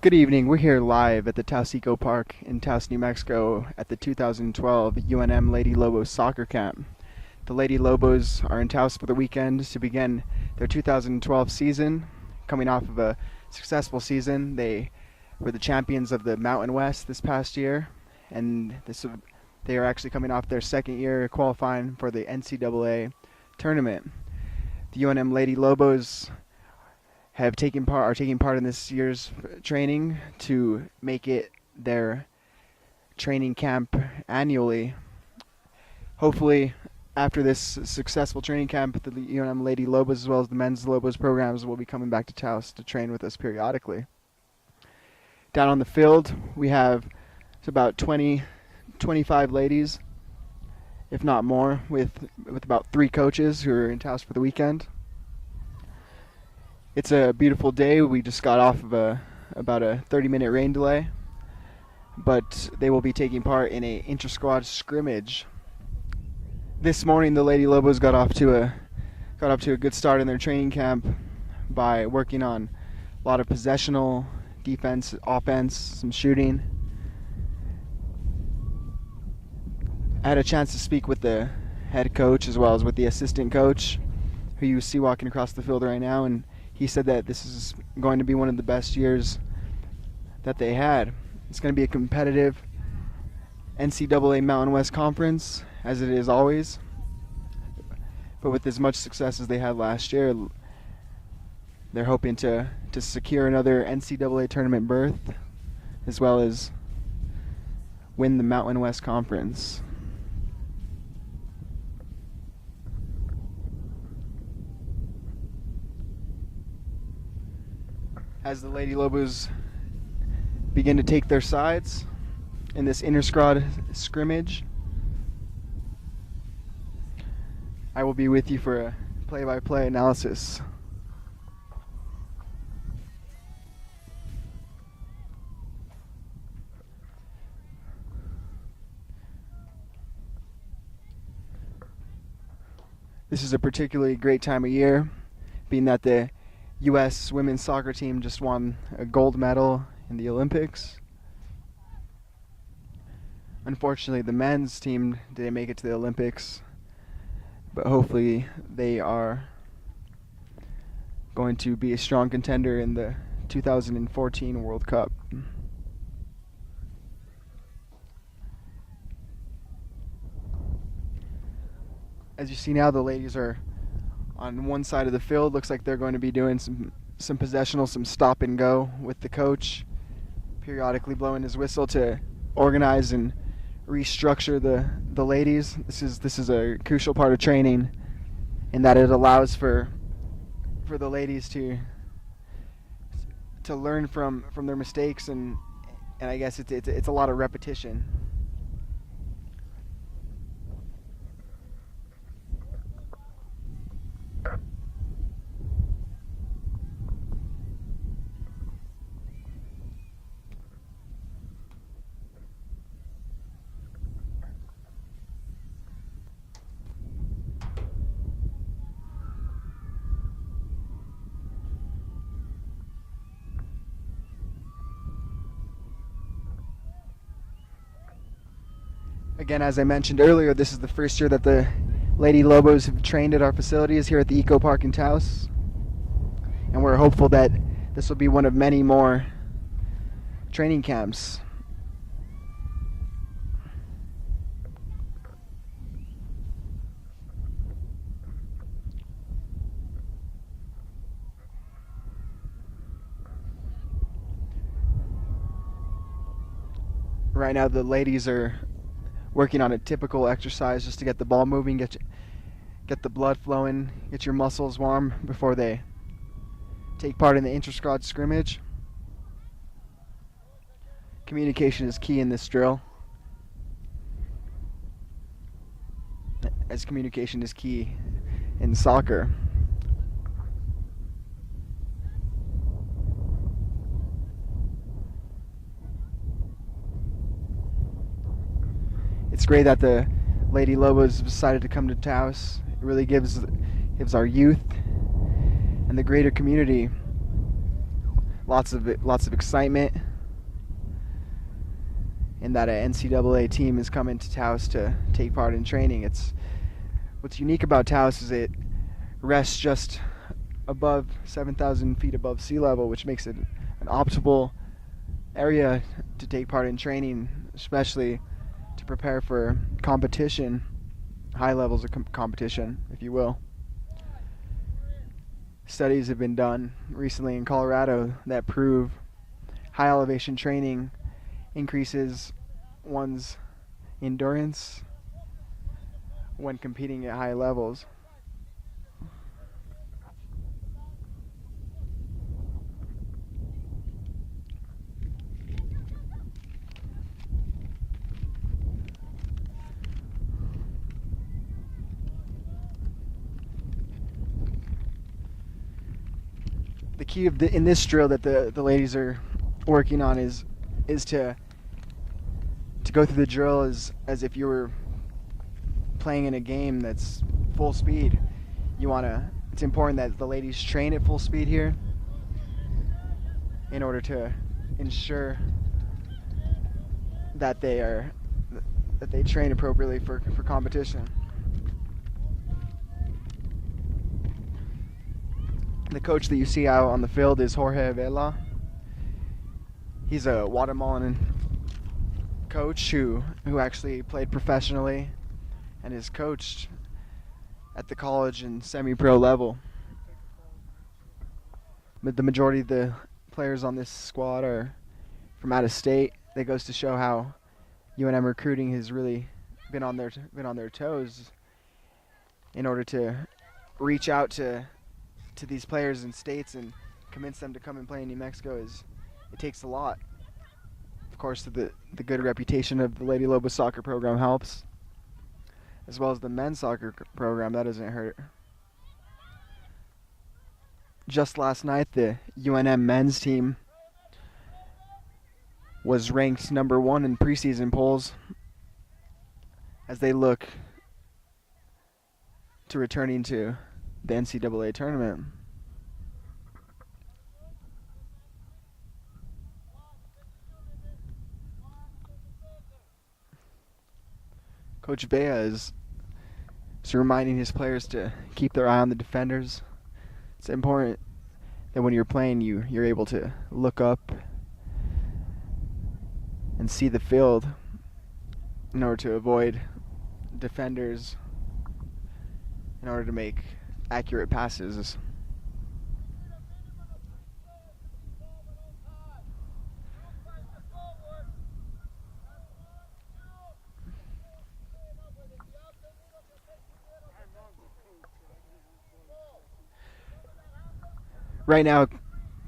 Good evening. We're here live at the Taos Eco Park in Taos, New Mexico at the 2012 UNM Lady Lobos soccer camp. The Lady Lobos are in Taos for the weekend to begin their 2012 season. Coming off of a successful season, they were the champions of the Mountain West this past year, and they are actually coming off their second year qualifying for the NCAA tournament. The UNM Lady Lobos are taking part in this year's training to make it their training camp annually. Hopefully, after this successful training camp, the UNM Lady Lobos as well as the men's Lobos programs will be coming back to Taos to train with us periodically. Down on the field, we have about 25 ladies, if not more, with about 3 coaches who are in Taos for the weekend. It's a beautiful day. We just got off of about a 30-minute rain delay, but they will be taking part in a inter-squad scrimmage. This morning, the Lady Lobos got off to a good start in their training camp by working on a lot of possessional defense, offense, some shooting. I had a chance to speak with the head coach as well as with the assistant coach, who you see walking across the field right now, and he said that this is going to be one of the best years that they had. It's going to be a competitive NCAA Mountain West Conference, as it is always. But with as much success as they had last year, they're hoping to secure another NCAA tournament berth, as well as win the Mountain West Conference. As the Lady Lobos begin to take their sides in this inter-squad scrimmage, I will be with you for a play-by-play analysis. This is a particularly great time of year, being that the U.S. women's soccer team just won a gold medal in the Olympics. Unfortunately, the men's team didn't make it to the Olympics, but hopefully they are going to be a strong contender in the 2014 World Cup. As you see now, the ladies are on one side of the field. Looks like they're going to be doing some possessional, some stop and go with the coach, periodically blowing his whistle to organize and restructure the ladies. This is a crucial part of training, in that it allows for the ladies to learn from their mistakes, and I guess it's a lot of repetition. Again, as I mentioned earlier, this is the first year that the Lady Lobos have trained at our facilities here at the Eco Park in Taos, and we're hopeful that this will be one of many more training camps. Right now, the ladies are working on a typical exercise just to get the ball moving, get the blood flowing, get your muscles warm before they take part in the inter-squad scrimmage. Communication is key in this drill, as communication is key in soccer. It's great that the Lady Lobos decided to come to Taos. It really gives our youth and the greater community lots of excitement, and that an NCAA team is coming to Taos to take part in training. What's unique about Taos is it rests just above 7,000 feet above sea level, which makes it an optimal area to take part in training, especially to prepare for competition, high levels of competition, if you will. Studies have been done recently in Colorado that prove high elevation training increases one's endurance when competing at high levels. The key in this drill that the ladies are working on is to go through the drill as if you were playing in a game that's full speed. It's important that the ladies train at full speed here in order to ensure that they train appropriately for competition. The coach that you see out on the field is Jorge Vela. He's a Guatemalan coach who actually played professionally and is coached at the college and semi-pro level. But the majority of the players on this squad are from out of state. That goes to show how UNM recruiting has really been on their toes in order to reach out to these players in states and convince them to come and play in New Mexico. It takes a lot. Of course, the good reputation of the Lady Lobos soccer program helps, as well as the men's soccer program. That doesn't hurt. Just last night, the UNM men's team was ranked number 1 in preseason polls as they look to returning to the NCAA tournament. Coach Bea is reminding his players to keep their eye on the defenders. It's important that when you're playing, you're able to look up and see the field in order to avoid defenders, in order to make accurate passes. Right now,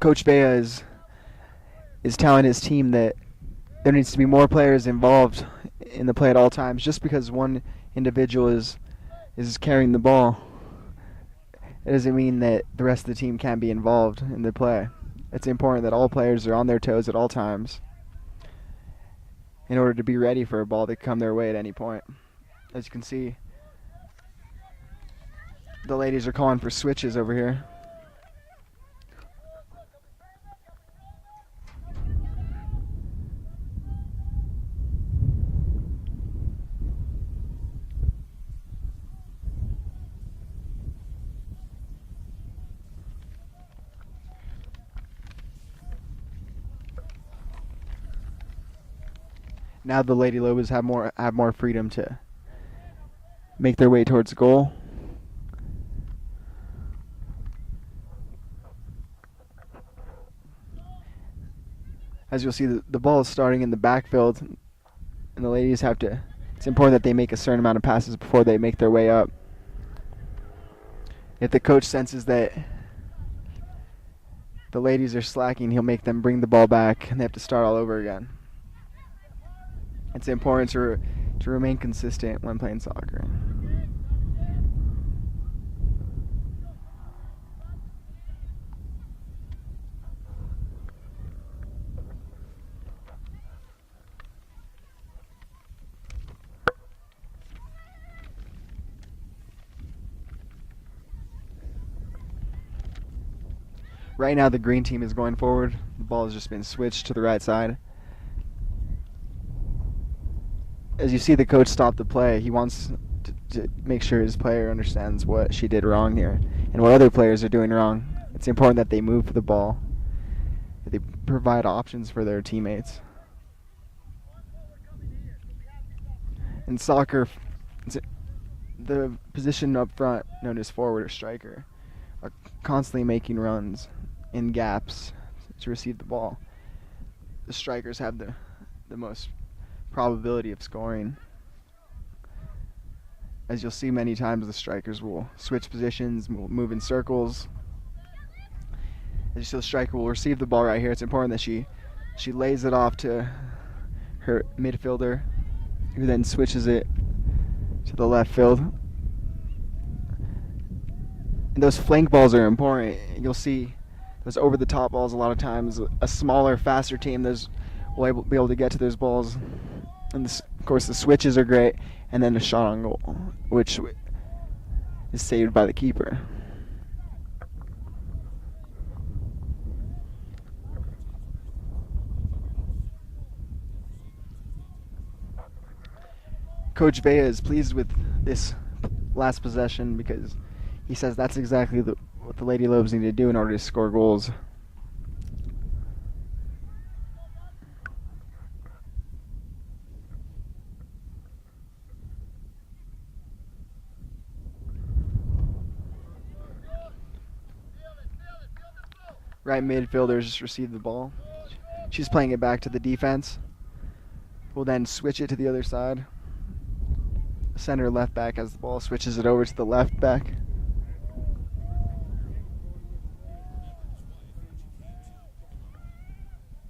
Coach Bea is telling his team that there needs to be more players involved in the play at all times. Just because one individual is carrying the ball, it doesn't mean that the rest of the team can't be involved in the play. It's important that all players are on their toes at all times in order to be ready for a ball to come their way at any point. As you can see, the ladies are calling for switches over here. Now the Lady Lobos have more freedom to make their way towards goal. As you'll see, the ball is starting in the backfield, and the ladies have to. It's important that they make a certain amount of passes before they make their way up. If the coach senses that the ladies are slacking, he'll make them bring the ball back, and they have to start all over again. It's important to remain consistent when playing soccer. Right now the green team is going forward. The ball has just been switched to the right side. As you see the coach stop the play, he wants to make sure his player understands what she did wrong here and what other players are doing wrong. It's important that they move the ball, that they provide options for their teammates. In soccer, the position up front, known as forward or striker, are constantly making runs in gaps to receive the ball. The strikers have the most probability of scoring. As you'll see many times, the strikers will switch positions, move in circles. As you see, the striker will receive the ball right here. It's important that she lays it off to her midfielder, who then switches it to the left field. And those flank balls are important. You'll see those over-the-top balls a lot of times. A smaller, faster team will be able to get to those balls. And of course, the switches are great. And then a shot on goal, which is saved by the keeper. Coach Vea is pleased with this last possession because he says that's exactly what the Lady Lobos need to do in order to score goals. Right midfielder just received the ball. She's playing it back to the defense. We'll then switch it to the other side. Center left back has the ball, switches it over to the left back.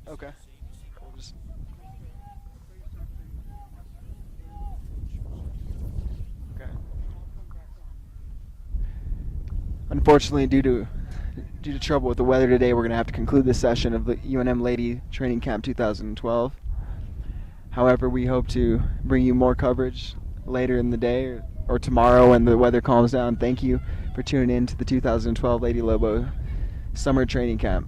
Okay. Okay. Unfortunately, due to trouble with the weather today, we're going to have to conclude this session of the UNM Lady Training Camp 2012. However, we hope to bring you more coverage later in the day or tomorrow when the weather calms down. Thank you for tuning in to the 2012 Lady Lobo Summer Training Camp.